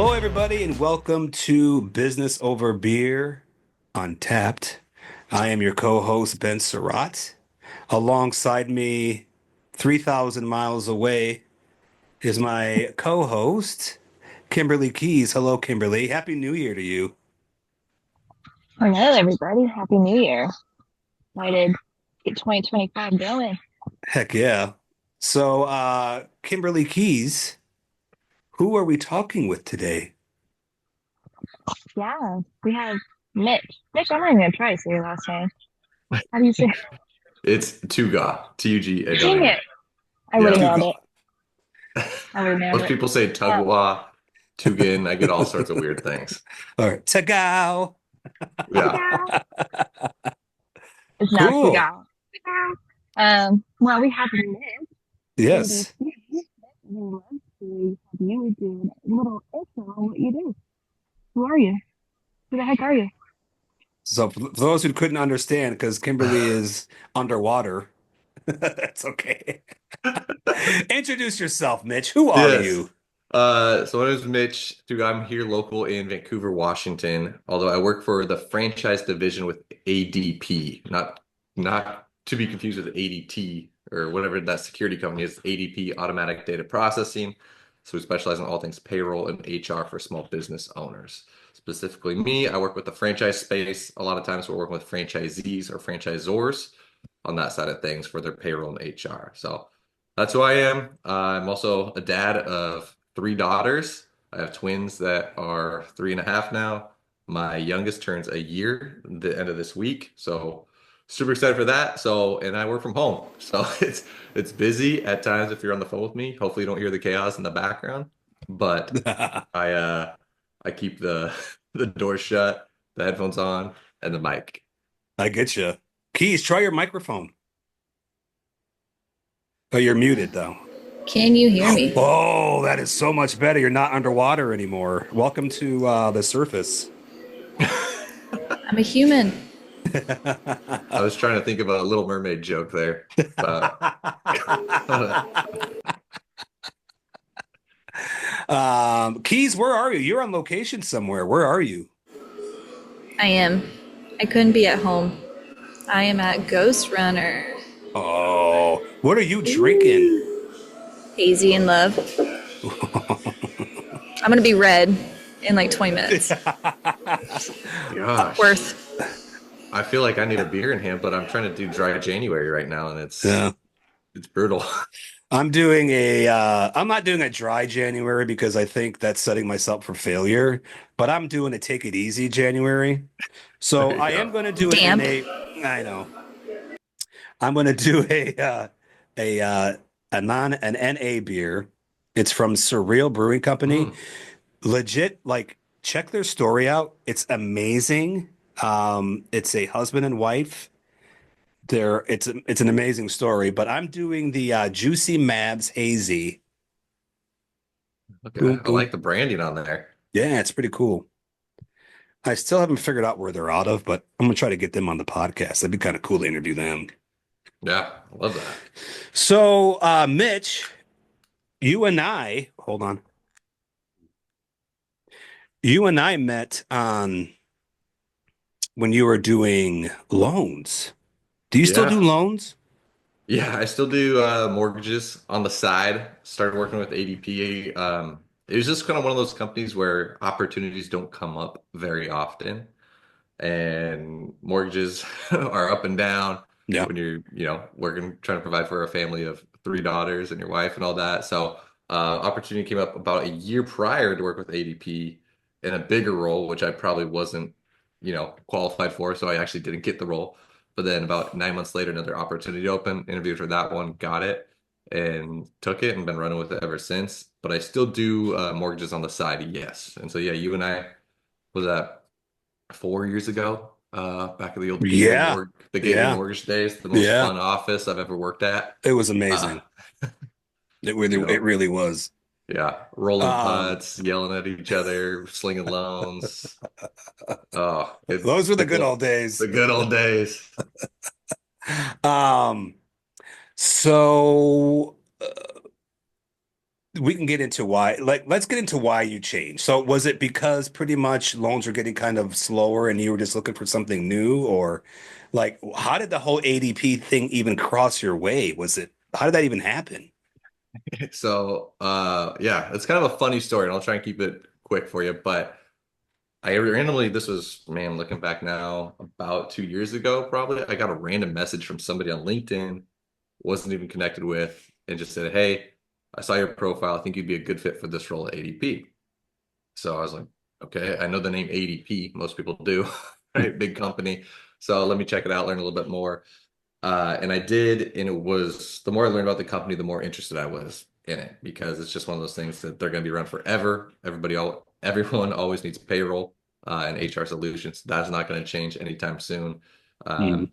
Hello, everybody, and welcome to Business Over Beer Untapped. I am your co-host, Ben Surratt. Alongside me, 3,000 miles away, is my co-host, Kimberly Keys. Hello, Kimberly. Happy New Year to you. Hello, everybody. Happy New Year. Excited to get 2025 going. Heck yeah. So, Kimberly Keys, who are we talking with today? Yeah, we have Mitch. Mitch, I'm not even going to try to say your last name. How do you say it? It's Tugaw, Dang Tugaw. it. I would have Yeah. nailed Tugaw. it. I would have nailed Most it. people say Uh, Tugwa, Tugin. I get all sorts of weird things. All right, Tagaw. Yeah. Tugaw. It's not Cool. Tugaw. Well, we have Mitch, Yes. ADP. We love to have you do a little intro on what you do. Who are you? Who the heck are you? So for those who couldn't understand, because Kimberly is underwater, that's okay. Introduce yourself, Mitch. Who are Yes. you? So my name is Mitch Tugaw. I'm here local in Vancouver, Washington. Although I work for the franchise division with ADP, not to be confused with ADT or whatever that security company is. ADP, Automatic Data Processing. So we specialize in all things payroll and HR for small business owners. Specifically me, I work with the franchise space. A lot of times we're working with franchisees or franchisors on that side of things for their payroll and HR. So that's who I am. I'm also a dad of three daughters. I have twins that are 3.5 now. My youngest turns a year the end of this week. So super excited for that. So, and I work from home. So it's busy at times if you're on the phone with me. Hopefully you don't hear the chaos in the background. But I keep the the door shut, the headphones on, and the mic. I get you. Keys, try your microphone. Oh, you're muted though. Can you hear me? Oh, that is so much better. You're not underwater anymore. Welcome to the surface. I'm a human. I was trying to think of a Little Mermaid joke there. But Keys, where are you? You're on location somewhere. Where are you? I am. I couldn't be at home. I am at Ghost Runner. Oh, what are you drinking? Ooh. Hazy in love. I'm gonna be red in like 20 minutes. gosh. Worth. I feel like I need a beer in hand, but I'm trying to do dry January right now, and Yeah. it's brutal. I'm not doing a dry January because I think that's setting myself for failure, but I'm doing a take it easy January. So There you I am go. going to do an Damp. NA. I know. I'm going to do a an NA beer. It's from Surreal Brewing Company. Mm. Legit, like check their story out. It's amazing. It's a husband and wife. It's an amazing story, but I'm doing the Juicy Mabs Hazy. Okay, Boom, I like boom. the branding on there. Yeah, it's pretty cool. I still haven't figured out where they're out of, but I'm gonna try to get them on the podcast. That'd be kind of cool to interview them. Yeah, I love that. So, Mitch, you and I, hold on. You and I met on when you were doing loans. Do you still do Yeah, loans? yeah, I still do mortgages on the side. Started working with ADP. It was just kind of one of those companies where opportunities don't come up very often. And mortgages are up and down Yeah. when you're working, trying to provide for a family of three daughters and your wife and all that. So, opportunity came up about a year prior to work with ADP in a bigger role, which I probably wasn't qualified for. So I actually didn't get the role. But then about 9 months later, another opportunity opened, interviewed for that one, got it, and took it and been running with it ever since. But I still do mortgages on the side, yes. And so, yeah, you and I was that 4 years ago, back in the old Yeah. Gateway Yeah. Mortgage days, the most Yeah. fun office I've ever worked at. It was Uh, amazing. you It know, really was. yeah, rolling Um, putts, yelling at each other, slinging loans. Oh, it's those were the good old days. the good old days. Um, so we can get into why, like, let's get into why you changed. So was it because pretty much loans were getting kind of slower and you were just looking for something new, or like how did the whole ADP thing even cross your way? How did that even happen? So, yeah, it's kind of a funny story, and I'll try and keep it quick for you. But I randomly, this was, man, looking back now, about 2 years ago, probably, I got a random message from somebody on LinkedIn, wasn't even connected with, and just said, "Hey, I saw your profile. I think you'd be a good fit for this role at ADP." So I was like, okay, I know the name ADP. Most people do, right? Big company. So let me check it out, learn a little bit more. And I did, and it was the more I learned about the company, the more interested I was in it because it's just one of those things that they're going to be around forever. Everyone always needs payroll and HR solutions. That's not going to change anytime soon. Mm. Um,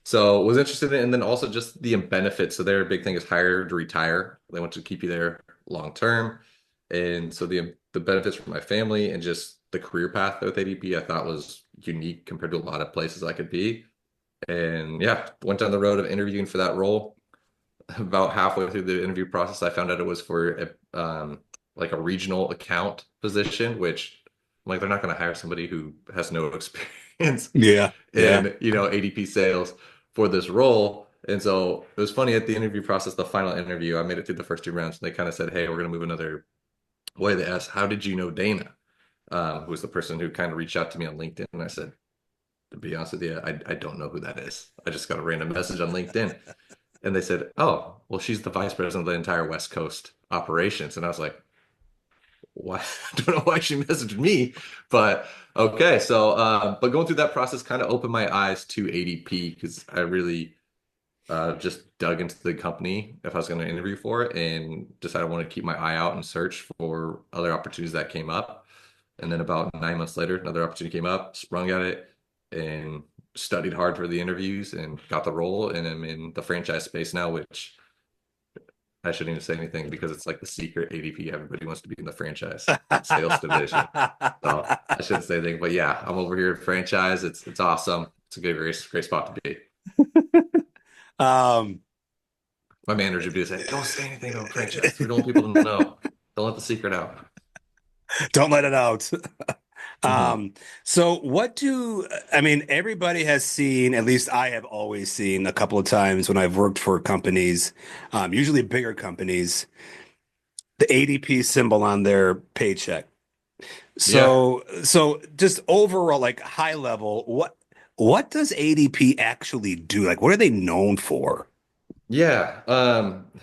so was interested in it, and then also just the benefits. So their big thing is hire to retire. They want to keep you there long term, and so the benefits for my family and just the career path with ADP I thought was unique compared to a lot of places I could be. And yeah, went down the road of interviewing for that role. About halfway through the interview process, I found out it was for like a regional account position, which I'm like they're not going to hire somebody who has no experience Yeah, yeah. in ADP sales for this role. And so it was funny at the interview process, the final interview, I made it through the first two rounds, and they kind of said, "Hey, we're going to move another way." They asked, "How did you know Dana?" Who was the person who kind of reached out to me on LinkedIn, and I said, "To be honest with you, I don't know who that is. I just got a random message on LinkedIn." And they said, "Oh, well, she's the vice president of the entire West Coast operations." And I was like, "Why?" I don't know why she messaged me, but okay. So, but going through that process kind of opened my eyes to ADP because I really just dug into the company if I was going to interview for it and decided I wanted to keep my eye out and search for other opportunities that came up. And then about 9 months later, another opportunity came up, sprung at it, and studied hard for the interviews and got the role. And I'm in the franchise space now, which I shouldn't even say anything because it's like the secret ADP. Everybody wants to be in the franchise sales division. So I shouldn't say anything, but yeah, I'm over here at franchise. It's awesome. It's a great spot to be. Um, My manager would be saying, "Don't say anything about franchise. We don't want people to know. Don't let the secret out." don't let it out. Mhm. So I mean, everybody has seen, at least I have always seen a couple of times when I've worked for companies, usually bigger companies, the ADP symbol on their paycheck. Yeah. So just overall, like high level, what does ADP actually do? Like, what are they known for? Yeah.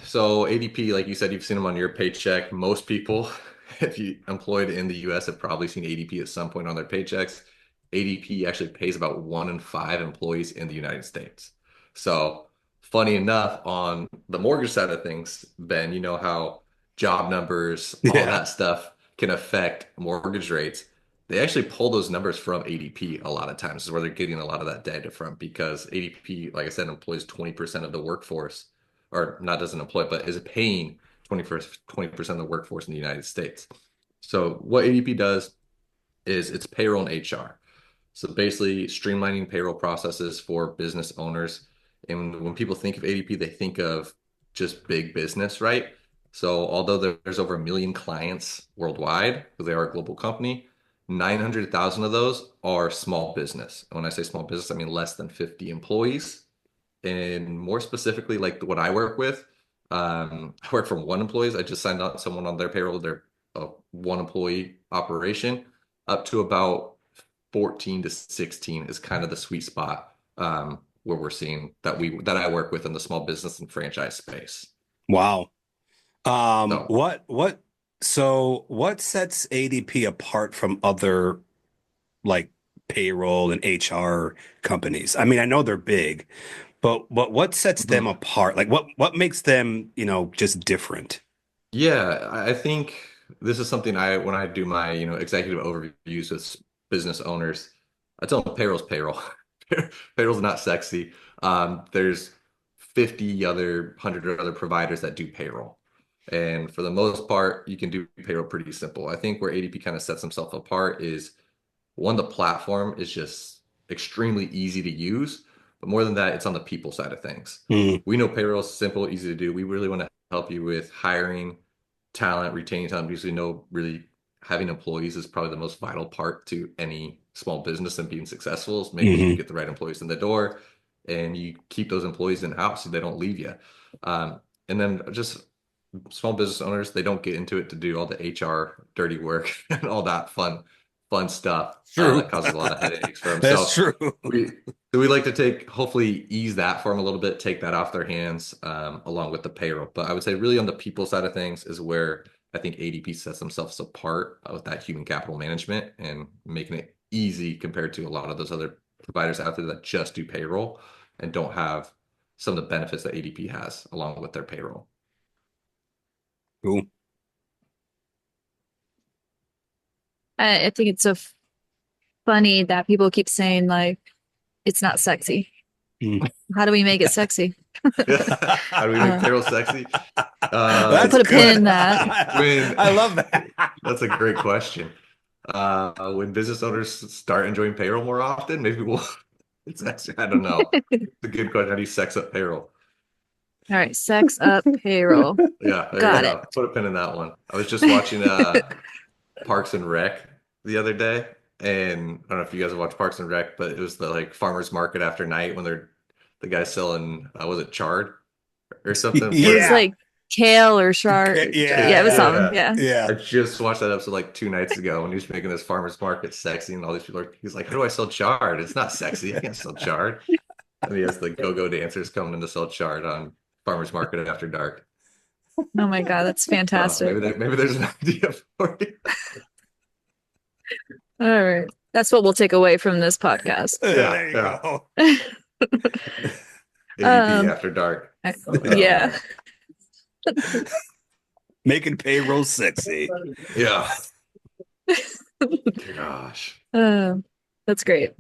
So ADP, like you said, you've seen them on your paycheck. Most people, if you employed in the US, have probably seen ADP at some point on their paychecks. ADP actually pays about 1 in 5 employees in the United States. So funny enough, on the mortgage side of things, Ben, you know how job numbers, all Yeah. that stuff can affect mortgage rates. They actually pull those numbers from ADP a lot of times, is where they're getting a lot of that data from because ADP, like I said, employs 20% of the workforce, or not doesn't employ, but is paying 20% of the workforce in the United States. So what ADP does is it's payroll and HR. So basically streamlining payroll processes for business owners. And when people think of ADP, they think of just big business, right? So although there's over 1 million clients worldwide, because they are a global company, 900,000 of those are small business. And when I say small business, I mean less than 50 employees. And more specifically, like what I work with, I work for one employees. I just signed on someone on their payroll. They're a one employee operation up to about 14 to 16 is kind of the sweet spot where we're seeing that I work with in the small business and franchise space. Wow. So What sets ADP apart from other like payroll and HR companies? I mean, I know they're big, but what sets them mhm. apart? Like what makes them, just different? Yeah, I think this is something when I do my, executive overviews with business owners, I tell them payroll's payroll. Payroll's not sexy. There's 100 other providers that do payroll. And for the most part, you can do payroll pretty simple. I think where ADP kind of sets themselves apart is one, the platform is just extremely easy to use, but more than that, it's on the people side of things. Mm, We know payroll is simple, easy to do. We really want to help you with hiring, talent, retaining talent, because we know really having employees is probably the most vital part to any small business and being successful, is making sure you Hmm. get the right employees in the door and you keep those employees in house so they don't leave you. And then just small business owners, they don't get into it to do all the HR dirty work and all that fun stuff True. that causes a lot of headaches for them. That's So true. we we like to hopefully ease that for them a little bit, take that off their hands, along with the payroll. But I would say really on the people side of things is where I think ADP sets themselves apart with that human capital management and making it easy compared to a lot of those other providers out there that just do payroll and don't have some of the benefits that ADP has along with their payroll. Cool. I think it's so funny that people keep saying like it's not sexy. Mm. How do we make it sexy? How do we make payroll sexy? We'll That's put a pin good. in that. I love that. That's a great question. When business owners start enjoying payroll more often, maybe we'll. It's actually, I don't know. It's a good question. How do you sex up payroll? All right, sex up payroll. Yeah, there Got you it. go. Put a pin in that one. I was just watching Parks and Rec the other day, and I don't know if you guys have watched Parks and Rec, but it was the like farmers market after night when the guys selling was it chard or something? It was Yeah. like kale or shark. Okay, Yeah, it was something. Yeah. Yeah. I just watched that episode like 2 nights ago when he was making this farmer's market sexy, and all these people he's like, how do I sell chard? It's not sexy. I can't sell chard. And he has the go-go dancers coming in to sell chard on farmer's market after dark. Oh my God, that's So fantastic. maybe there's an idea for you. All right. That's what we'll take away from this podcast. There you Yeah. go. ADP after dark. Yeah. Making payroll sexy. Yeah. Gosh. That's great.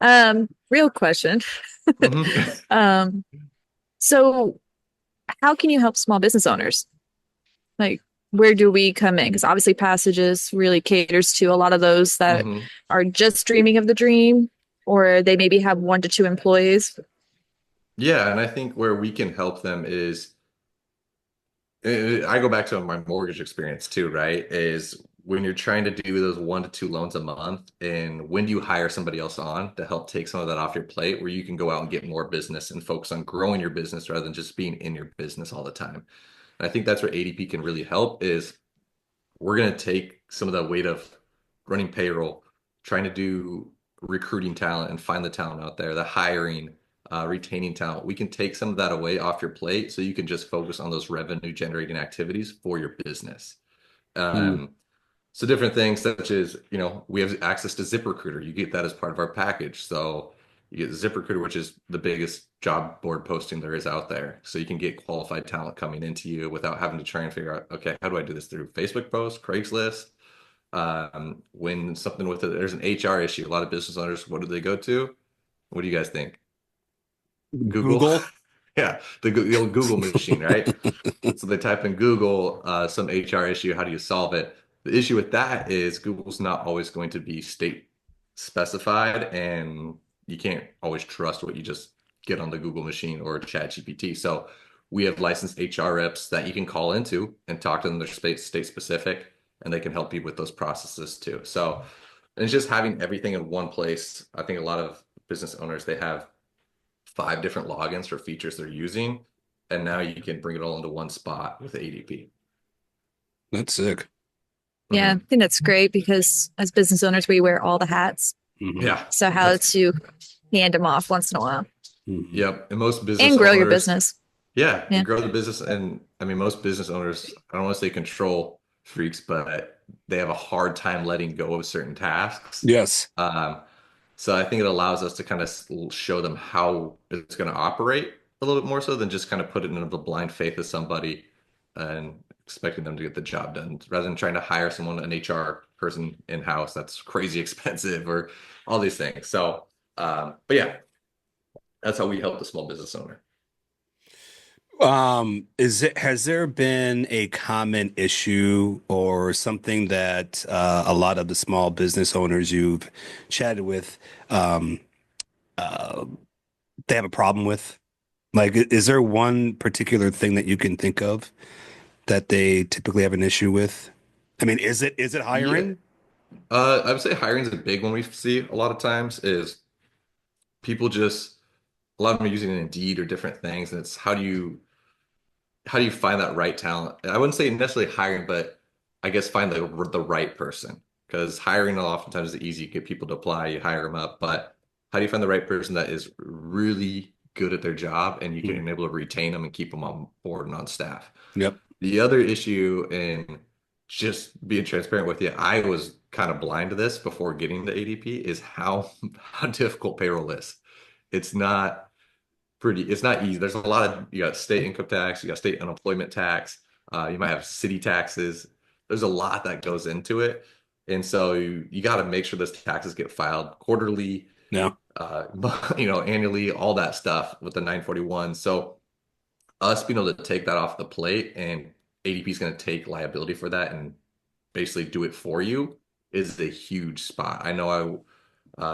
Real question. Mhm. So how can you help small business owners? Like, where do we come in? Because obviously Passages really caters to a lot of those that Mhm. are just dreaming of the dream, or they maybe have 1 to 2 employees. Yeah, and I think where we can help them is I go back to my mortgage experience too, right? Is when you're trying to do those 1 to 2 loans a month, and when do you hire somebody else on to help take some of that off your plate where you can go out and get more business and focus on growing your business rather than just being in your business all the time. And I think that's where ADP can really help is we're going to take some of the weight of running payroll, trying to do recruiting talent and find the talent out there, the hiring, retaining talent. We can take some of that away off your plate so you can just focus on those revenue generating activities for your business. Mm. So different things such as, we have access to ZipRecruiter. You get that as part of our package. So you get ZipRecruiter, which is the biggest job board posting there is out there. So you can get qualified talent coming into you without having to try and figure out, okay, how do I do this through Facebook posts, Craigslist? When something there's an HR issue, a lot of business owners, what do they go to? What do you guys think? Google? Yeah, the old Google machine, right? So they type in Google, some HR issue, how do you solve it? The issue with that is Google's not always going to be state specified, and you can't always trust what you just get on the Google machine or ChatGPT. So we have licensed HR reps that you can call into and talk to them. They're state specific, and they can help you with those processes too. So and it's just having everything in one place. I think a lot of business owners, they have 5 different logins for features they're using, and now you can bring it all into one spot with ADP. That's sick. Yeah, I think that's great because as business owners, we wear all the hats. Mhm. Yeah. So how to hand them off once in a while Mhm. Yep. And most business and grow your owners, business. yeah, Yeah. you grow the business. And I mean, most business owners, I don't want to say control freaks, but they have a hard time letting go of certain tasks. Yes. So I think it allows us to kind of show them how it's going to operate a little bit more so than just kind of put it into the blind faith of somebody and expecting them to get the job done rather than trying to hire someone, an HR person in-house that's crazy expensive or all these things. So, but yeah, that's how we help the small business owner. Has there been a common issue or something that a lot of the small business owners you've chatted with uh, they have a problem with? Like, is there one particular thing that you can think of? that they typically have an issue with? I mean, is it Yeah. hiring? I would say hiring is a big one we see a lot of times is people just a lot of them are using Indeed or different things, and it's how do you find that right talent? I wouldn't say necessarily hiring, but I guess find the right person. Because hiring oftentimes is easy. You get people to apply, you hire them up. But how do you find the right person that is really good at their job and you can Mm, enable to retain them and keep them on board and on staff? Yep. The other issue in just being transparent with you, I was kind of blind to this before getting to ADP is how difficult payroll is. It's not it's not easy. There's a lot of, you got state income tax, you got state unemployment tax, you might have city taxes. There's a lot that goes into it. And so you got to make sure those taxes get filed quarterly, No. uh, annually, all that stuff with the 941. So us being able to take that off the plate and ADP is going to take liability for that and basically do it for you is a huge spot. I know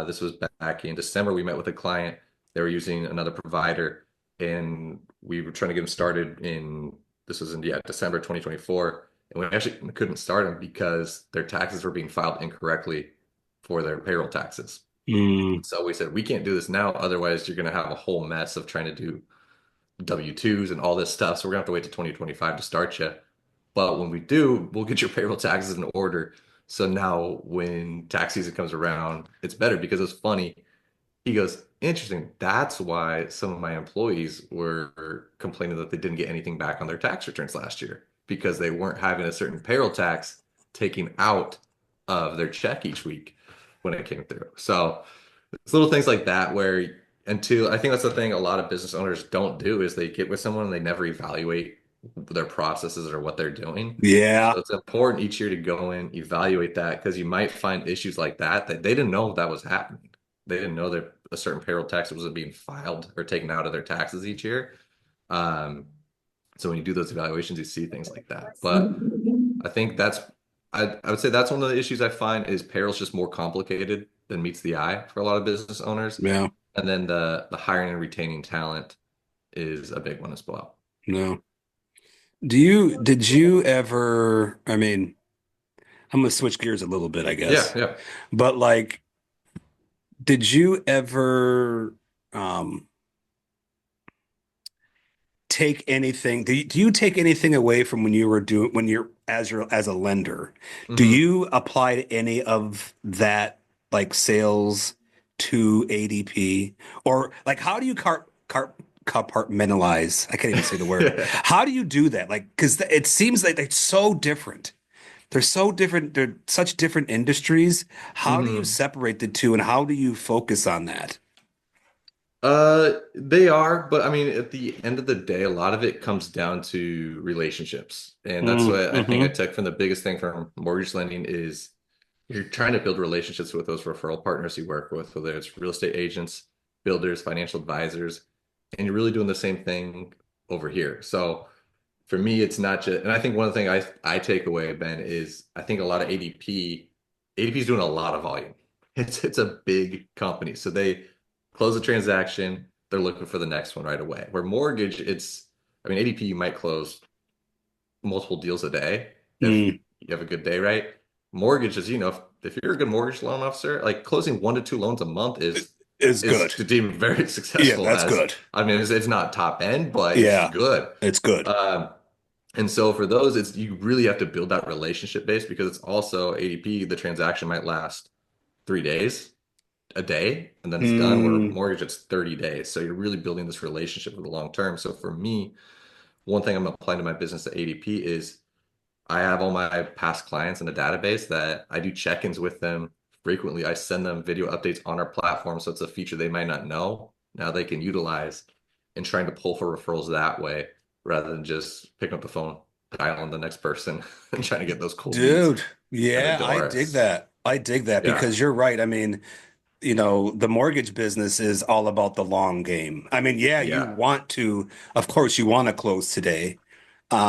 this was back in December. We met with a client. They were using another provider, and we were trying to get them started this was in, yeah, December 2024. And we actually couldn't start them because their taxes were being filed incorrectly for their payroll taxes. Mm, So we said, we can't do this now. Otherwise, you're going to have a whole mess of trying to do W-2s and all this stuff. So we're going to have to wait to 2025 to start you. But when we do, we'll get your payroll taxes in order. So now when tax season comes around, it's better because it's funny. He goes, interesting. That's why some of my employees were complaining that they didn't get anything back on their tax returns last year because they weren't having a certain payroll tax taken out of their check each week when it came through. So it's little things like that where until I think that's the thing a lot of business owners don't do is they get with someone and they never evaluate their processes or what they're doing. yeah. So it's important each year to go in, evaluate that because you might find issues like that they didn't know that was happening. They didn't know that a certain payroll tax wasn't being filed or taken out of their taxes each year. Um, so when you do those evaluations, you see things like that. But I think I would say that's one of the issues I find is payroll's just more complicated than meets the eye for a lot of business owners. Yeah. And then the hiring and retaining talent is a big one as well. No. Did you ever, I mean, I'm gonna switch gears a little bit, I Yeah, guess. yeah. But like, did you ever um take anything do you take anything away from when you were doing when you're as a lender? Do Hmm. you apply to any of that like sales to ADP? Or like how do you compartmentalize? I can't even say the word. How do you do that? Like, because it seems like they're so different. They're so different. They're such different industries. How do you Hmm. separate the two and how do you focus on that? They are, but I mean, at the end of the day, a lot of it comes down to relationships. And that's what I think I Mm-hmm. took from the biggest thing from mortgage lending is you're trying to build relationships with those referral partners you work with, whether it's real estate agents, builders, financial advisors, and you're really doing the same thing over here. So for me, it's not just, and I think one thing I take away, Ben, is I think a lot of ADP is doing a lot of volume. It's a big company, so they close a transaction, they're looking for the next one right away. Where mortgage, I mean, ADP you might close multiple deals a day if Mm, you have a good day, right? Mortgage is, if you're a good mortgage loan officer, like closing 1 to 2 loans a month is is good. deemed very Yeah, successful that's as, good. I mean, it's not top end, but it's Yeah, good. it's good. Um, and so for those, it's you really have to build that relationship base because it's also ADP, the transaction might last 3 days, a day, and then it's done. Where Mm, mortgage, it's 30 days. So you're really building this relationship for the long term. So for me, one thing I'm applying to my business at ADP is I have all my past clients in a database that I do check-ins with them frequently. I send them video updates on our platform. So it's a feature they might not know. Now they can utilize and trying to pull for referrals that way rather than just picking up the phone, dialing the next person and trying to get those cold leads dude, in the yeah, I door. dig that. I dig that Yeah. because you're right. I mean, the mortgage business is all about the long game. I mean, yeah, you Yeah. want to, of course, you want to close today.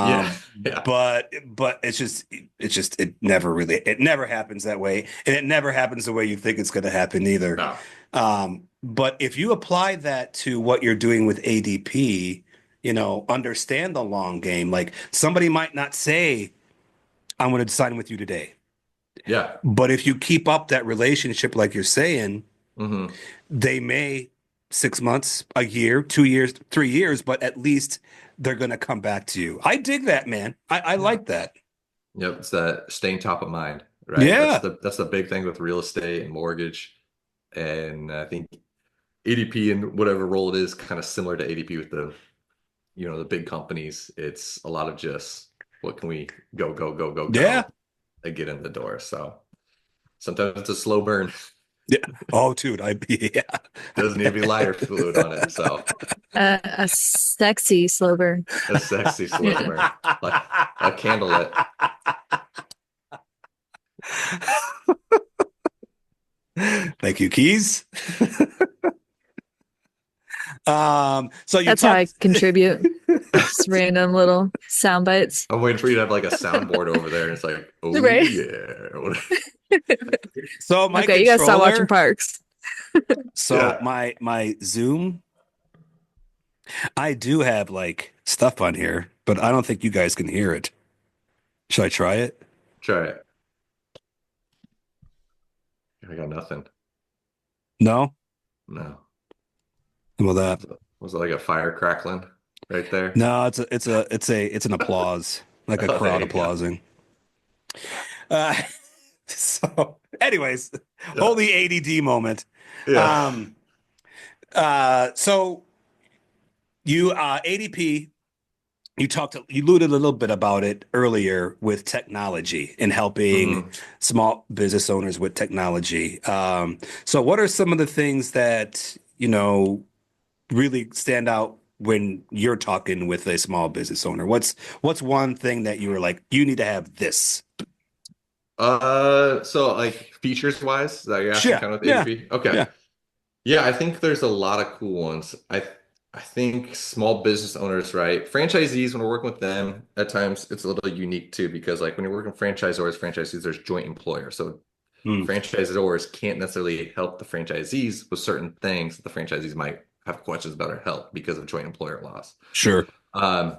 Yeah. Um, Yeah. but it never happens that way. And it never happens the way you think it's going to happen either. No. But if you apply that to what you're doing with ADP, understand the long game. Like somebody might not say, I'm going to sign with you today. Yeah. But if you keep up that relationship, like you're saying, Hmm. they may 6 months, a year, 2 years, 3 years, but at least they're going to come back to you. I dig that, man. I Yeah. like that. Yep. It's that staying top of mind, right? That's Yeah. the big thing with real estate and mortgage. And I think ADP and whatever role it is, kind of similar to ADP with the big companies. It's a lot of just what can we go, go, go, go, Yeah. go and get in the door. So sometimes it's a slow burn. Yeah. Oh, dude, yeah. Doesn't need to be lighter fluid on it. So A sexy slow burn. a sexy slow Yeah. burn, like a candlelit. Thank you, Keys. So you That's how I talked. contribute. Just random little sound bites. I'm waiting for you to have like a soundboard over there. And it's like, oh Right. yeah. So my Okay, you gotta stop watching controller. Parks. So Yeah. my Zoom, I do have like stuff on here, but I don't think you guys can hear it. Should I try it? Try it. I got nothing. No? No. Well, that. Was it like a fire crackling right there? No, it's an applause, like a Oh, there crowd you go. applauding. Uh, so, anyways, Yeah. holy ADD moment. Yeah. Um, so you ADP, you alluded a little bit about it earlier with technology and helping Hmm. small business owners with technology. So what are some of the things that, really stand out when you're talking with a small business owner? What's one thing that you were like, you need to have this? So like features wise, that you're asking Yeah, kind of with yeah, ADP? Okay. yeah. Yeah, I think there's a lot of cool ones. I think small business owners, right? Franchisees, when we're working with them, at times it's a little unique too, because like when you're working with franchisees, there's joint employers. So Hmm, franchisors can't necessarily help the franchisees with certain things that the franchisees might have questions about or help because of joint employer laws. sure. Um,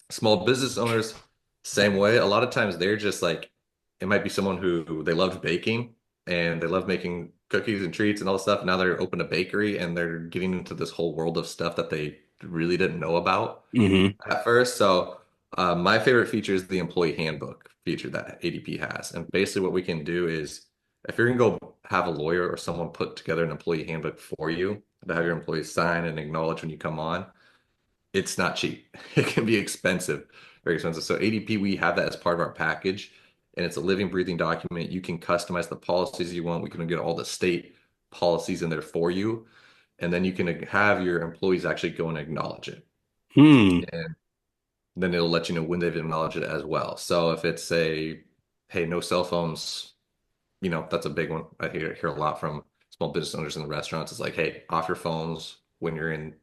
Small business owners, same way. A lot of times they're just like, it might be someone who they loved baking and they love making cookies and treats and all this stuff. Now they're open a bakery and they're getting into this whole world of stuff that they really didn't know about Hmm. at first. So my favorite feature is the employee handbook feature that ADP has. And basically what we can do is if you're gonna go have a lawyer or someone put together an employee handbook for you to have your employees sign and acknowledge when you come on, it's not cheap. It can be expensive, very expensive. So ADP, we have that as part of our package, and it's a living, breathing document. You can customize the policies you want. We can get all the state policies in there for you, and then you can have your employees actually go and acknowledge it, Hmm. and then it'll let you know when they've acknowledged it as well. So if it's a, hey, no cell phones, that's a big one. I hear a lot from small business owners in the restaurants. It's like, hey, off your phones when you're in,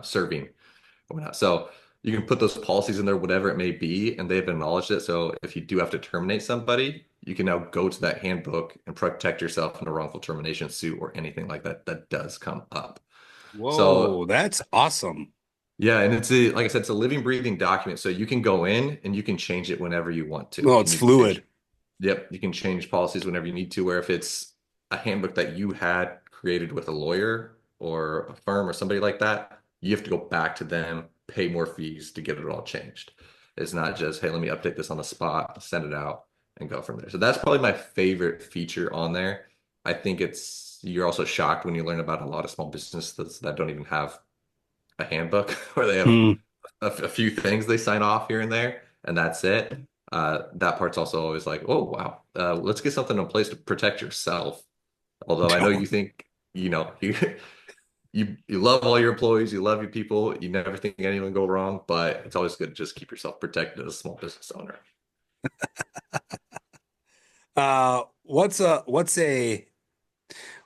serving or whatnot. So you can put those policies in there, whatever it may be, and they've acknowledged it. So if you do have to terminate somebody, you can now go to that handbook and protect yourself in a wrongful termination suit or anything like that that does come up. So Whoa, that's awesome. yeah, and like I said, it's a living, breathing document. So you can go in and you can change it whenever you want to. Well, If you it's need to change, fluid. yep, you can change policies whenever you need to. Where if it's a handbook that you had created with a lawyer or a firm or somebody like that, you have to go back to them, pay more fees to get it all changed. It's not just, hey, let me update this on the spot, send it out, and go from there. So that's probably my favorite feature on there. I think you're also shocked when you learn about a lot of small businesses that don't even have a handbook or they have Hmm. a few things they sign off here and there, and that's it. That part's also always like, oh wow, let's get something in place to protect yourself. Although I know you think, you love all your employees, you love your people, you never think anyone go wrong, but it's always good to just keep yourself protected as a small business owner.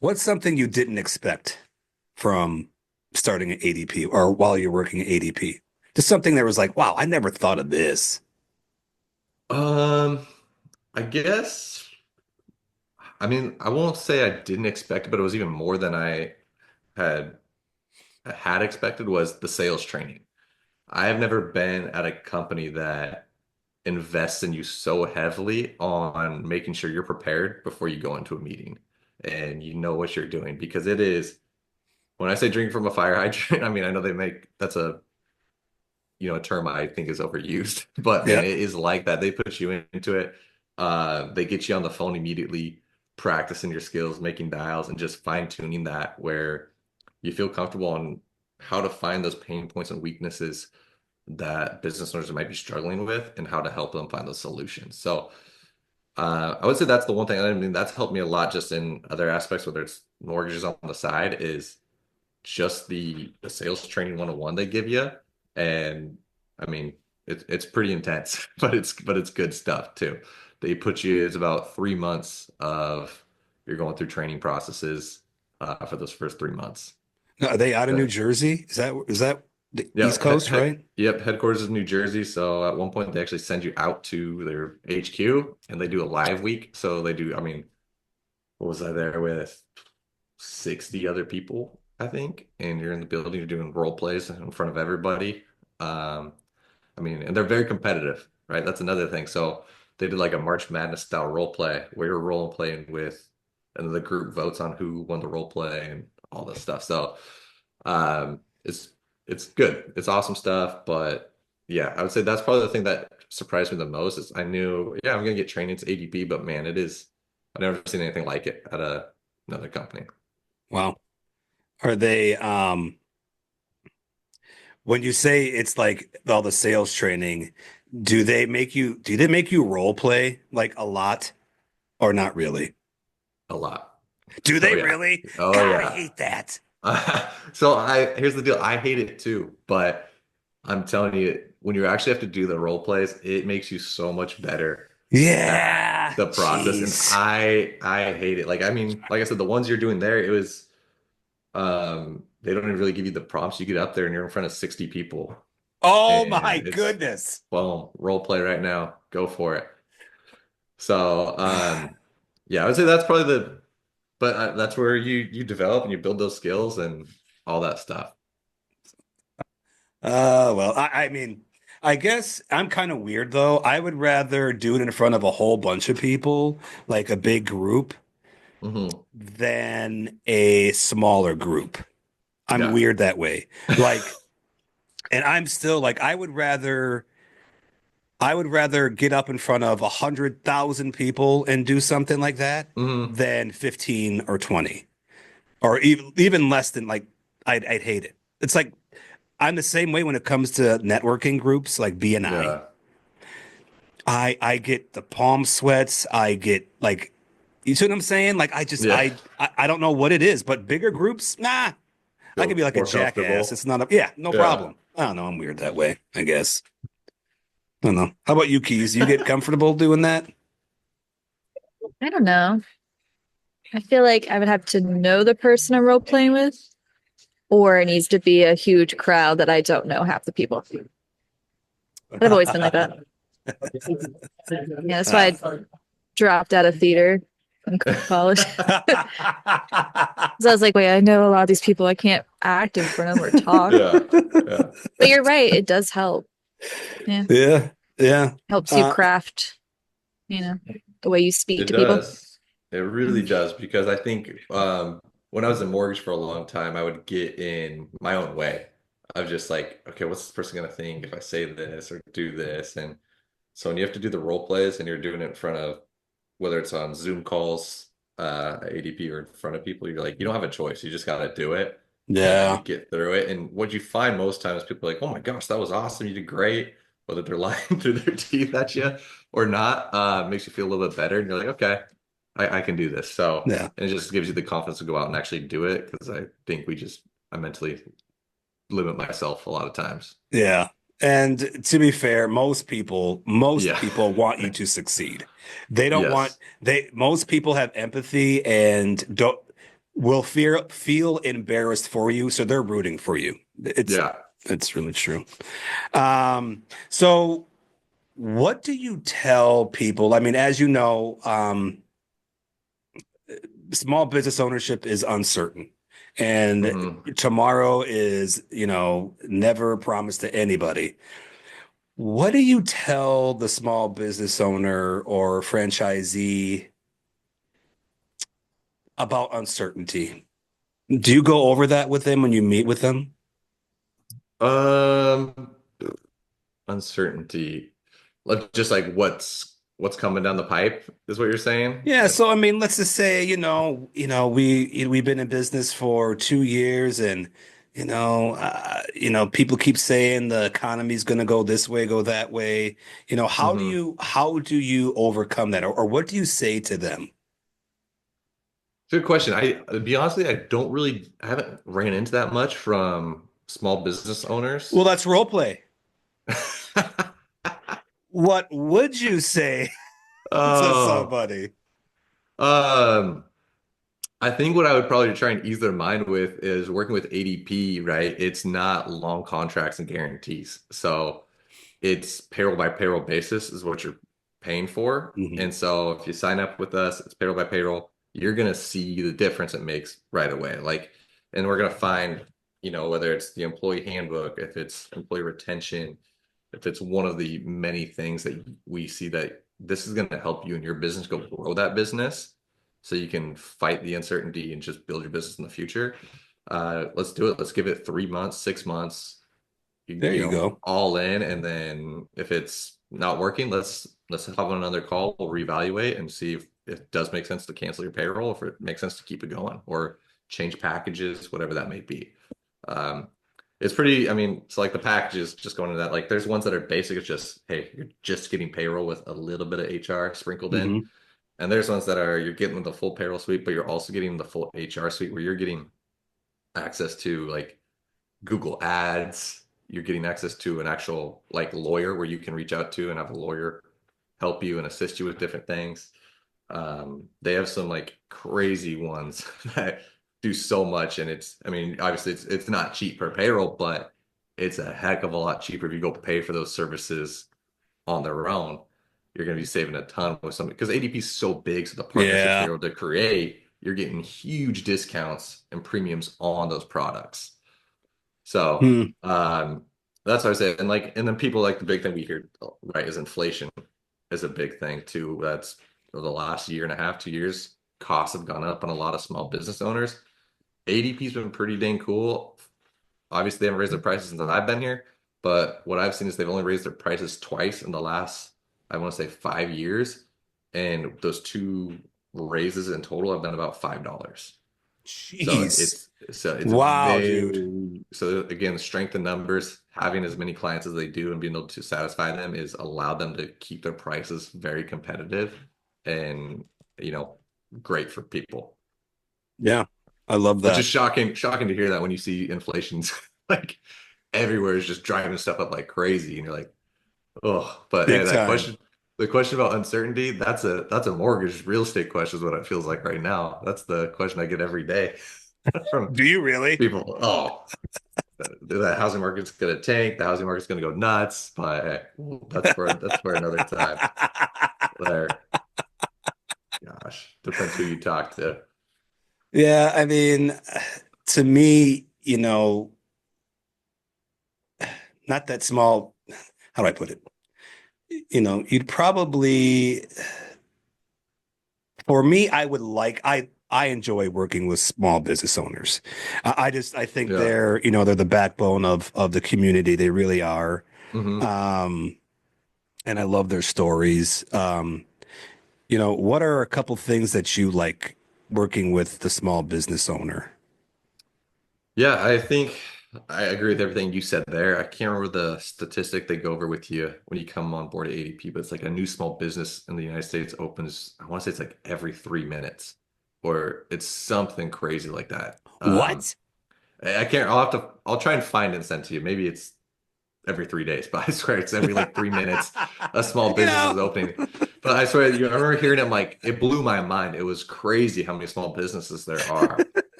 What's something you didn't expect from starting at ADP or while you're working at ADP? Just something that was like, wow, I never thought of this. Um, I guess, I mean, I won't say I didn't expect it, but it was even more than I had had expected was the sales training. I have never been at a company that invests in you so heavily on making sure you're prepared before you go into a meeting and you know what you're doing because it is when I say drink from a fire hydrant, I mean I know they make that's a a term I think is overused, but man, Yeah. it is like that. They put you into it. They get you on the phone immediately, practicing your skills, making dials, and just fine tuning that where you feel comfortable on how to find those pain points and weaknesses that business owners might be struggling with and how to help them find those solutions. So I would say that's the one thing. I mean, that's helped me a lot just in other aspects, whether it's mortgages on the side, is just the sales training 101 they give you. And I mean, it's pretty intense, but it's good stuff too. They put you, it's about 3 months of you're going through training processes for those first 3 months. Are they out of New But Jersey? Is that the yeah, East Coast, right? yep, headquarters is New Jersey. So at one point they actually send you out to their HQ and they do a live week. So they do, I mean, what was I there with? 60 other people, I think, and you're in the building, you're doing role plays in front of everybody. Um, I mean, and they're very competitive, right? That's another thing. So they did like a March Madness style role play where you're role playing with, and then the group votes on who won the role play and all this stuff. So it's good. It's awesome stuff. But yeah, I would say that's probably the thing that surprised me the most is I knew, yeah, I'm gonna get trained into ADP, but man, it is I've never seen anything like it at another company. Wow. Are they when you say it's like all the sales training, do they make you role play like a lot or not really? A lot. Do Oh they yeah. really? Oh God, I yeah. hate that. So here's the deal. I hate it too, but I'm telling you, when you actually have to do the role plays, it makes you so much better at Yeah. the process. And Jeez. I hate it. Like I mean, like I said, the ones you're doing there, it was they don't even really give you the prompts. You get up there and you're in front of 60 people Oh my and it's goodness. well, role play right now. Go for it. So yeah, I would say that's probably but that's where you develop and you build those skills and all that stuff. Well, I mean, I guess I'm kind of weird though. I would rather do it in front of a whole bunch of people, like a big group, Hmm. than a smaller group. I'm Yeah. weird that way. Like, and I'm still like, I would rather get up in front of 100,000 people and do something like that Hmm. than 15 or 20, or even less than like, I'd hate it. It's like, I'm the same way when it comes to networking groups like BNI. Yeah. I get the palm sweats. I get like, you see what I'm saying? Like I just Yeah. I don't know what it is, but bigger groups, nah. I could Feel be like a more jackass. It's comfortable. not a yeah, no Yeah. problem. I don't know. I'm weird that way, I guess. I don't know. How about you, Keys? You get comfortable doing that? I don't know. I feel like I would have to know the person I'm role playing with, or it needs to be a huge crowd that I don't know half the people. But I've always been like that. Yeah, that's why I dropped out of theater in college. So I was like, wait, I know a lot of these people. I can't act in front of them or talk. Yeah. Yeah. But you're right, it does help. Yeah, Yeah, yeah. helps you Uh, craft, you know, the way you speak It to people. does. It really does because I think when I was in mortgage for a long time, I would get in my own way of just like, okay, what's this person gonna think if I say this or do this? And so when you have to do the role plays and you're doing it in front of whether it's on Zoom calls, ADP or in front of people, you're like, you don't have a choice. You just gotta do it yeah, and get through it. And what you find most times, people are like, oh my gosh, that was awesome. You did great. Whether they're lying through their teeth at you or not, makes you feel a little bit better. And you're like, okay, I can do this. So, yeah, and it just gives you the confidence to go out and actually do it. Because I think I mentally limit myself a lot of times. yeah. And to be fair, most Yeah. people want you to succeed. They don't want Yes. most people have empathy and don't will feel embarrassed for you, so they're rooting for you. Yeah. It's really true. So what do you tell people? I mean, as you know, small business ownership is uncertain. And Hmm. tomorrow is, never promised to anybody. What do you tell the small business owner or franchisee about uncertainty? Do you go over that with them when you meet with them? Um, Uncertainty. Just like what's coming down the pipe is what you're saying? Yeah, so I mean, let's just say, we've been in business for 2 years, and people keep saying the economy's going to go this way, go that way. How do Hmm. you overcome that, or what do you say to them? Good question. To be honest with you, I haven't ran into that much from small business owners. Well, that's role play. What would you say to Oh, somebody? um, I think what I would probably try and ease their mind with is working with ADP, right? It's not long contracts and guarantees. So it's payroll by payroll basis is what you're paying for. Mhm. And so if you sign up with us, it's payroll by payroll, you're gonna see the difference it makes right away. Like, and we're gonna find, whether it's the employee handbook, if it's employee retention, if it's one of the many things that we see that this is gonna help you in your business go grow that business so you can fight the uncertainty and just build your business in the future. Let's do it. Let's give it 3 months, 6 months, There you go. all in, and then if it's not working, let's have another call. We'll reevaluate and see if it does make sense to cancel your payroll, if it makes sense to keep it going, or change packages, whatever that may be. Um, it's pretty, I mean, it's like the packages, just going into that, like there's ones that are basic. It's just, hey, you're just getting payroll with a little bit of HR sprinkled in. Hmm. And there's ones that are, you're getting the full payroll suite, but you're also getting the full HR suite where you're getting access to like Google Ads. You're getting access to an actual like lawyer where you can reach out to and have a lawyer help you and assist you with different things. They have some like crazy ones that do so much, and I mean, obviously it's not cheap per payroll, but it's a heck of a lot cheaper if you go pay for those services on their own. You're going to be saving a ton with something because ADP is so big, so the partnerships Yeah. you're able to create, you're getting huge discounts and premiums on those products. So Hmm. that's what I say. And like, and then people like the big thing we hear, right, is inflation is a big thing too. That's for the last year and a half, 2 years, costs have gone up on a lot of small business owners. ADP's been pretty dang cool. Obviously, they haven't raised their prices since I've been here, but what I've seen is they've only raised their prices twice in the last, I want to say 5 years. And those two raises in total have been about $5. So Jeez. it's Wow, dude. very so again, strength in numbers, having as many clients as they do and being able to satisfy them is allowed them to keep their prices very competitive and you know great for people. Yeah, I love Which is that. shocking to hear that when you see inflation's like everywhere is just driving stuff up like crazy and you're like, oh, but hey, Big time. the question about uncertainty, that's a mortgage real estate question is what it feels like right now. That's the question I get every day from Do you really? people. Oh, the housing market's gonna tank, the housing market's gonna go nuts, but hey, that's for another time. There, gosh, depends who you talk to. Yeah, I mean, to me, not that small. How do I put it? You'd probably, for me, I enjoy working with small business owners. I think Yeah. they're the backbone of the community. They really are. Hmm. Um, and I love their stories. What are a couple things that you like working with the small business owner? Yeah, I think I agree with everything you said there. I can't remember the statistic they go over with you when you come on board at ADP, but it's like a new small business in the United States opens, I want to say it's like every 3 minutes, or it's something crazy like that. What? I can't, I'll try and find it and send to you. Maybe it's every 3 days, but I swear it's every like 3 minutes a small You business know? is opening. But I swear, I remember hearing it, I'm like, it blew my mind. It was crazy how many small businesses there are.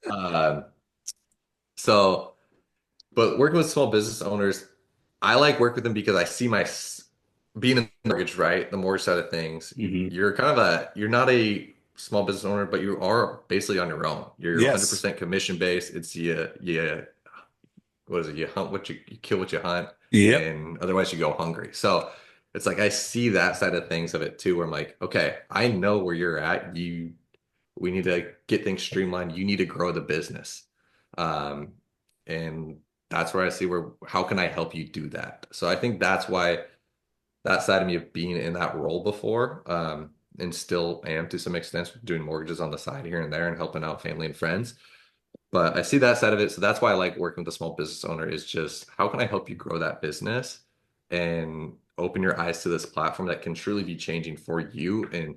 Um, so, but working with small business owners, I like work with them because I see being in the mortgage, right? The mortgage side of things. Hmm. You're not a small business owner, but you are basically on your own. You're Yes. 100% commission based. It's what is it? You hunt what you kill what you hunt, Yep. and otherwise you go hungry. So it's like I see that side of things of it too, where I'm like, okay, I know where you're at. We need to get things streamlined. You need to grow the business. Um, and that's where I see where how can I help you do that? So I think that's why that side of me of being in that role before, and still am to some extent doing mortgages on the side here and there and helping out family and friends. But I see that side of it. So that's why I like working with a small business owner is just how can I help you grow that business and open your eyes to this platform that can truly be changing for you and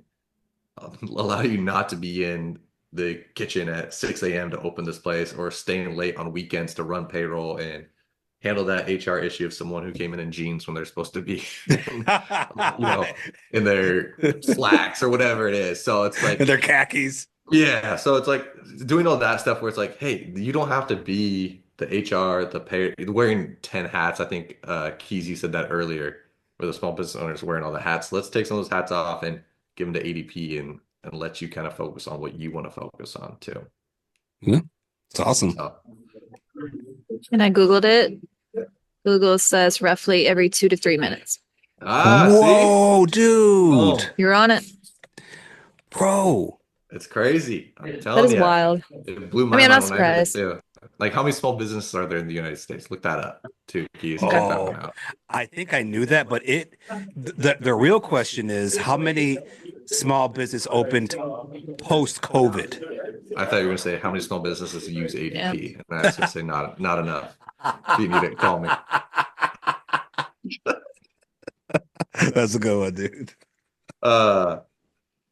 allow you not to be in the kitchen at 6 a.m. to open this place or staying late on weekends to run payroll and handle that HR issue of someone who came in jeans when they're supposed to be in, you know, in their slacks or whatever it is. So it's And like, their khakis. yeah. So it's like doing all that stuff where it's like, hey, you don't have to be the HR, the pay, wearing 10 hats. I think Keezy said that earlier, where the small business owners wearing all the hats. Let's take some of those hats off and give them to ADP and let you kind of focus on what you want to focus on too. Yeah, it's awesome. So, And I Googled it. Google says roughly every 2 to 3 minutes. see? Whoa, Oh, dude. You're on it. Bro. it's crazy. I'm That telling is you. wild. It blew I my mean, I'm mind not when I heard it surprised. too. Like how many small businesses are there in the United States? Look that up too, Keys. Check that one Oh, out. I think I knew that, but the real question is how many small business opened post COVID? I thought you were going to say how many small businesses use Yeah. ADP, and I was going to say not enough. Beat me to call me. That's a good one, dude. Uh,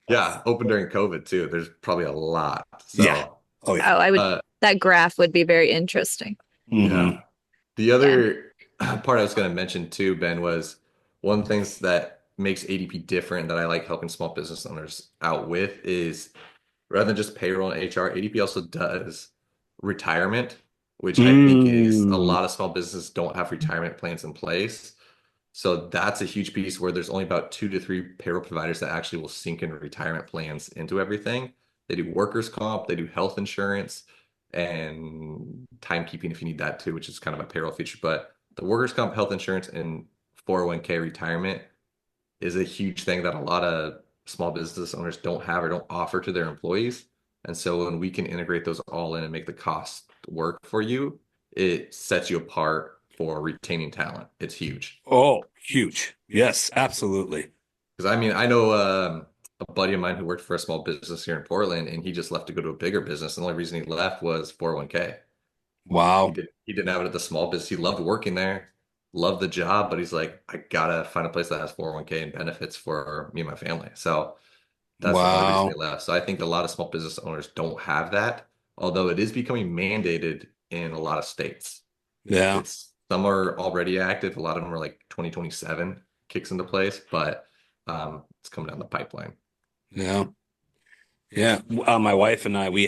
yeah, open during COVID too. There's probably a lot. Yeah. So, Oh yeah. Oh, I would. uh, That graph would be very interesting. Hmm. yeah. The Yeah. other part I was going to mention too, Ben, was one of the things that makes ADP different that I like helping small business owners out with is rather than just payroll and HR, ADP also does retirement, which I think is a Mm. lot of small businesses don't have retirement plans in place. So that's a huge piece where there's only about 2 to 3 payroll providers that actually will sink in retirement plans into everything. They do workers' comp, they do health insurance, and timekeeping if you need that too, which is kind of a payroll feature. But the workers' comp, health insurance, and 401k retirement is a huge thing that a lot of small business owners don't have or don't offer to their employees. And so when we can integrate those all in and make the cost work for you, it sets you apart for retaining talent. It's huge. Oh, huge. Yes, absolutely. Because I mean, I know a buddy of mine who worked for a small business here in Portland, and he just left to go to a bigger business. And the only reason he left was 401k. Wow. He didn't have it at the small business. He loved working there, loved the job, but he's like, I gotta find a place that has 401k and benefits for me and my family. So that's the only reason he Wow. left. So I think a lot of small business owners don't have that, although it is becoming mandated in a lot of states. Yeah. It's some are already active. A lot of them are like 2027 kicks into place, but it's coming down the pipeline. Yeah. Yeah. My wife and I, we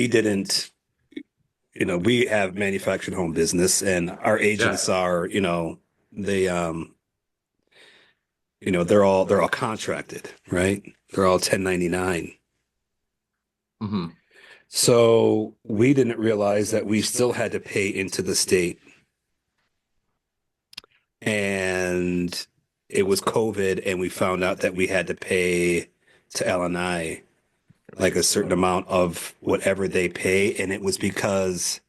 didn't, we have manufactured home business and our Yeah. agents are, they, they're all contracted, right? They're all 1099. Hmm. So we didn't realize that we still had to pay into the state. And it was COVID, and we found out that we had to pay to LNI like a certain amount of whatever they pay. And it was because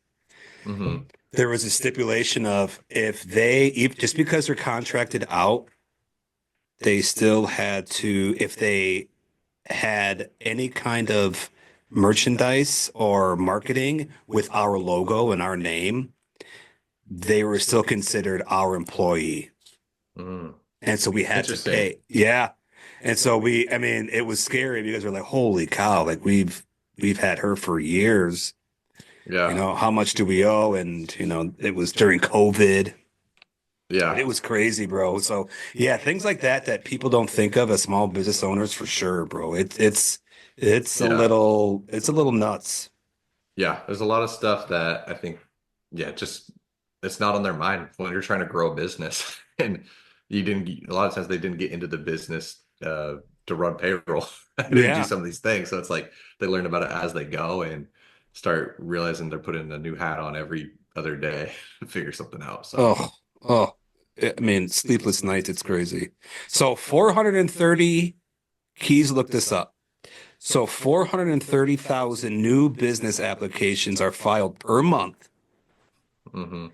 Hmm. there was a stipulation of if just because they're contracted out, they still had to, if they had any kind of merchandise or marketing with our logo and our name, they were still considered our employee. Hmm. And so we had to Interesting. pay. Yeah. And so I mean, it was scary because we're like, holy cow, like we've had her for years. Yeah. How much do we owe? And, it was during COVID. Yeah. It was crazy, bro. So yeah, things like that people don't think of as small business owners for sure, bro. Yeah. It's a little nuts. Yeah. There's a lot of stuff that I think, yeah, just it's not on their mind when you're trying to grow a business. And you didn't, a lot of times they didn't get into the business to run payroll to do Yeah. some of these things. So it's like they learn about it as they go and start realizing they're putting a new hat on every other day to figure something out. So Oh, oh. I mean, sleepless nights, it's crazy. So 430 Keys looked this up. So 430,000 new business applications are filed per month. hmm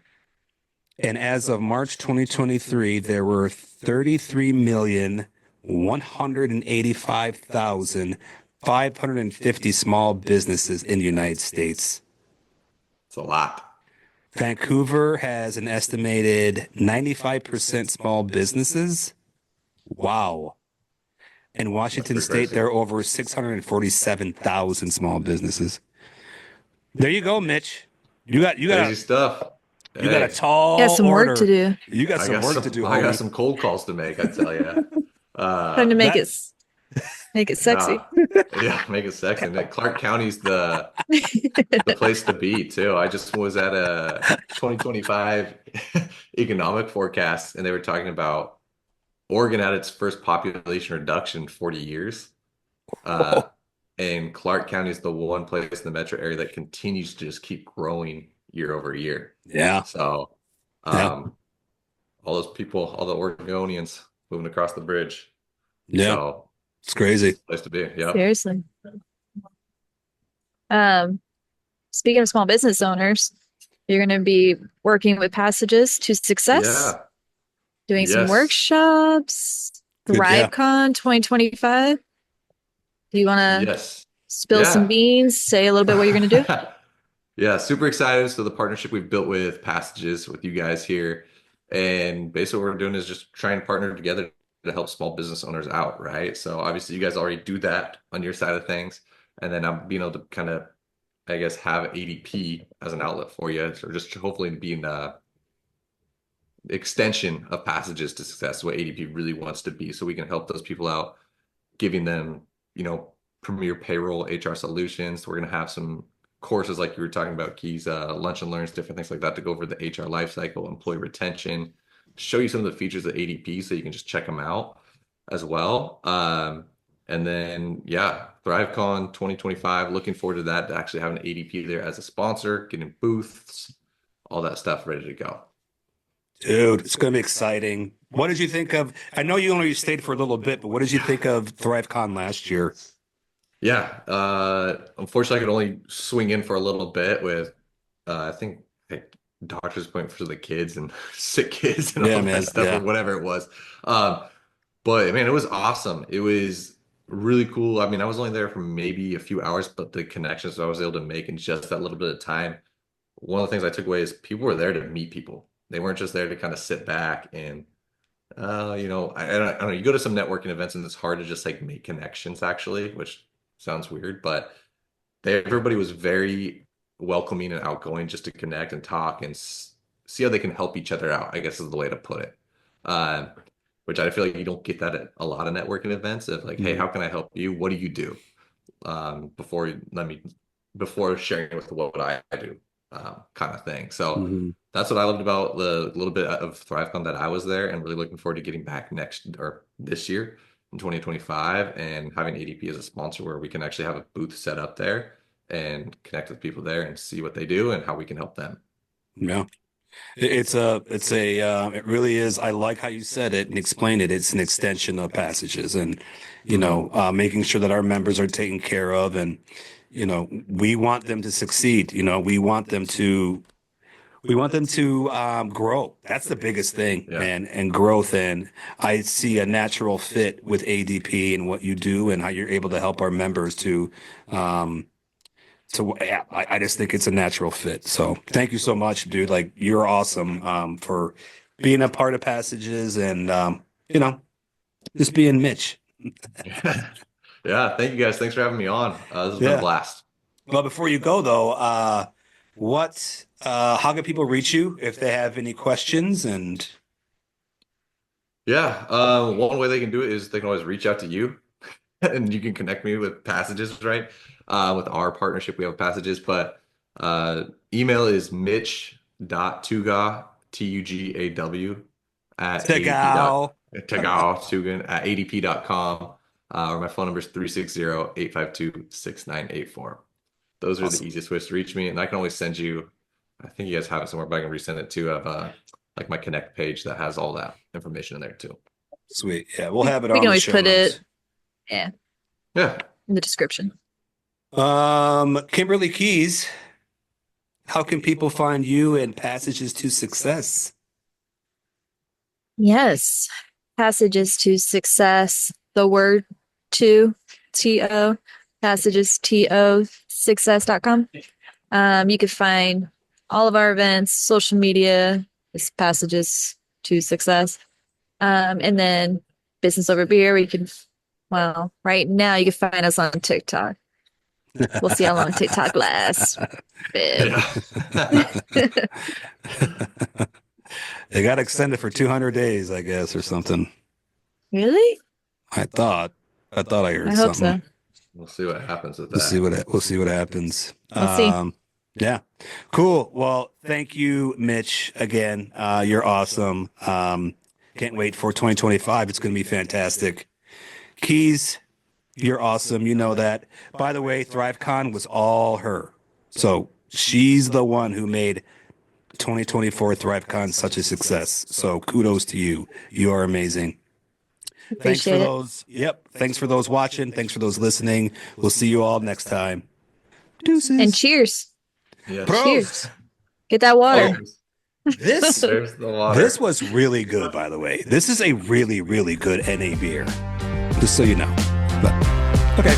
And as of March 2023, there were 33,185,550 small businesses in the United States. it's a lot. Vancouver has an estimated 95% small businesses. Wow. In That's Washington pretty State, crazy. there are over 647,000 small businesses. There you go, Mitch. You got you got Crazy a stuff. you got a Hey, Got tall some work to order. do. You got some work to do, I got homie. some cold calls to make, I tell you. Time to make That it sexy. Uh, yeah, make it sexy. And Clark County's the place to be too. I just was at a 2025 economic forecast, and they were talking about Oregon had its first population reduction in 40 years. Uh, and Clark County is the one place in the metro area that continues to just keep growing year over year. yeah, So, yeah, um, all those people, all the Oregonians moving across the bridge. yeah. So, It's crazy. it's a place to be. Yep. Seriously. Um, Speaking of small business owners, you're going to be working with Passages to Success, Yeah. doing some Yes. workshops, Good. Yeah. ThriveCon 2025. Do you want to Yes. spill some Yeah. beans, say a little bit what you're going to do? Yeah, super excited. So the partnership we've built with Passages with you guys here. And basically what we're doing is just trying to partner together to help small business owners out, right? So obviously you guys already do that on your side of things. And then I'm being able to kind of, I guess, have ADP as an outlet for you, or just hopefully being a extension of Passages to Success, what ADP really wants to be. So we can help those people out, giving them, premier payroll HR solutions. We're going to have some courses like you were talking about, Keys, lunch and learns, different things like that to go over the HR lifecycle, employee retention, show you some of the features of ADP so you can just check them out as well. And then, yeah, ThriveCon 2025, looking forward to that, to actually having ADP there as a sponsor, getting booths, all that stuff ready to go. Dude, it's gonna be exciting. What did you think of? I know you only stayed for a little bit, but what did you think of ThriveCon last year? Yeah, unfortunately, I could only swing in for a little bit with, I think, like, doctor's appointment for the kids and sick kids and Yeah, all that man. stuff or Yeah. whatever it was. Um, but man, it was awesome. It was really cool. I mean, I was only there for maybe a few hours, but the connections I was able to make in just that little bit of time, one of the things I took away is people were there to meet people. They weren't just there to kind of sit back and, I don't know. You go to some networking events and it's hard to just like make connections actually, which sounds weird, but everybody was very welcoming and outgoing just to connect and talk and see how they can help each other out, I guess is the way to put it. Uh, which I feel like you don't get that at a lot of networking events of like, hey, Mhm. how can I help you? What do you do? Before before sharing with what I do, kind of thing. So Mhm. that's what I loved about the little bit of ThriveCon that I was there, and really looking forward to getting back next or this year in 2025 and having ADP as a sponsor where we can actually have a booth set up there and connect with people there and see what they do and how we can help them. Yeah. It really is. I like how you said it and explained it. It's an extension of Passages and, hmm making sure that our members are taken care of and, we want them to succeed. We want them to grow. That's the biggest thing, Yeah. man, and growth. And I see a natural fit with ADP and what you do and how you're able to help our members um, yeah, I just think it's a natural fit. So thank you so much, dude. Like you're awesome, for being a part of Passages and, just being Mitch. Yeah. Thank you guys. Thanks for having me on. This has been a Yeah. blast. Well, before you go though, how can people reach you if they have any questions? And Yeah. One way they can do it is they can always reach out to you and you can connect me with Passages, right? With our partnership, we have Passages, but email is mitch.tugaw, Tugaw, at ADP. Tugaw. Tugaw at ADP.com. Or my phone number is 360-852-6984. Those are the easiest ways to reach me. And I can always send you, I think you guys have it somewhere, but I can resend it to like my Connect page that has all that information in there too. Sweet. Yeah, we'll have it We on can the always show put notes. it Yeah. in the description. Kimberly Keys, how can people find you and Passages to Success? Yes. Passages to Success. The word to TO. Passages TO success.com. You can find all of our events, social media, is Passages to Success. And then Business Over Beer, right now you can find us on TikTok. We'll see how long TikTok lasts. Yeah. They got extended for 200 days, I guess, or something. Really? I thought I heard I hope something. so. We'll see what happens with that. We'll see what happens. We'll see. Yeah. Cool. Well, thank you, Mitch. Again, you're awesome. Can't wait for 2025. It's going to be fantastic. Keys, you're awesome. You know that. By the way, ThriveCon was all her. So she's the one who made 2024 ThriveCon such a success. So kudos to you. You are amazing. Thanks for Appreciate it. those. Yep. Thanks for those watching. Thanks for those listening. We'll see you all next time. Deuces. And cheers. Yes. Bro. Cheers. Get that water. This There's the water. this was really good, by the way. This is a really, really good NA beer. Just so you know. But okay.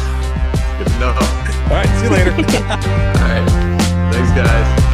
Good to know. All right. See you later. All right. Thanks, guys.